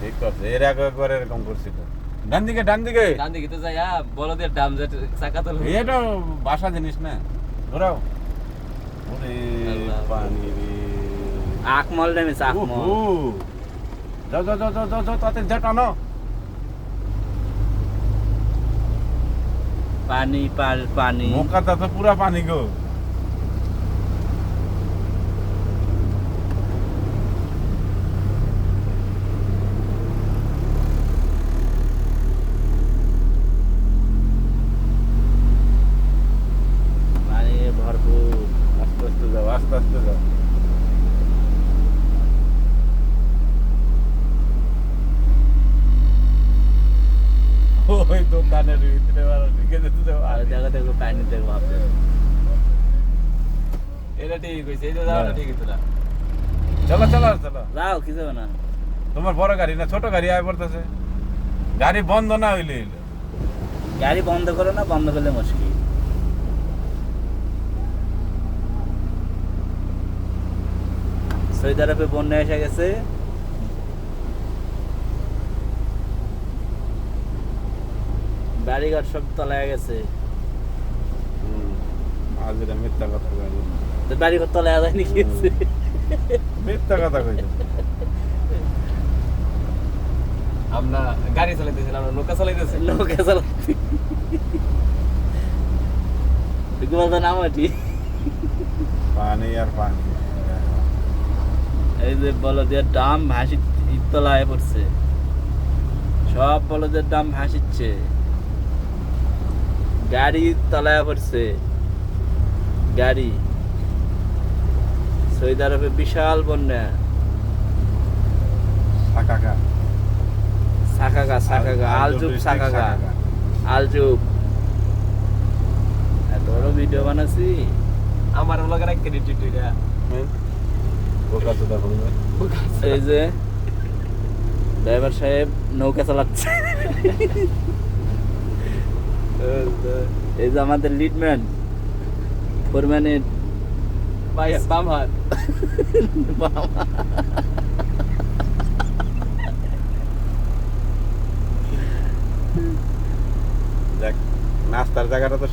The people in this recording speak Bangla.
ঠিক আছে, এর আগে একবার এরকম করছিল। ডান দিকে ডান দিকে ডান দিকে তো যাইয়া বলদের ডাম যে চাকা তোলো এটা বাসা জিনিস না, ঘোরাও। ওরে আল্লাহ। পানি রে। আকমল নেমেছে আকমল। উহু। যাও যাও যাও যাও যাও যাও, তাতে যা টানো। পানি পানি মোকাটা তো পুরা পানি গো। পানি ভরপুর। আস্তে আস্তে যাও, আস্তে আস্তে যাও। ওই দোকানের ভিতরে মানুষ ঢুকে যেতে যাও। আর দেখো দেখো পানি দেখো ভাবতে। এটা ঠিক হইছে, এই যে যাওয়াটা ঠিক হইতো না। চলো চলো চলো। যাও কি যাবে না। তোমার বড় গাড়ি না ছোট গাড়ি আয় পড়তেছে? গাড়ি বন্ধ না হইলে হইলো। গাড়ি বন্ধ করো না, বন্ধ করলে মুশকিল। সৌদি আরবে বন্যা এসে গেছে। বাড়িঘর সব তলায় গেছে। আজ এটা মিথ্যা কথা কইলো। তো বাড়িঘর তলায় যায়নি কি হচ্ছে? মিথ্যা কথা কইলো। আমরা গাড়ি চালাইতেছিলাম, আমরা নৌকা চালাইতেছি। লোকে চালাচ্ছে। বলতো নাম এটি। পানি আর পানি। এই যে বলদের দাম ভাসি তলায় পড়ছে। সব বলদের দাম ভাসিচ্ছে। গাড়ি তলায় পড়ছে। গাড়ি সৌদি আরবে বিশাল বন্যা। সাকাকা সাকাগা আলজুব সাকাগা আলজুব। এত বড় ভিডিও বানাচ্ছি। আমার ব্লগের এক ক্রেডিট এটা। বোকা চোদা বলবে। এই যে ড্রাইভার সাহেব নৌকা চালাচ্ছে। এই যে আমাদের লিডম্যান ফোরম্যানের ভাই বাম হাত। দেখ নাস্তার জায়গাটা তো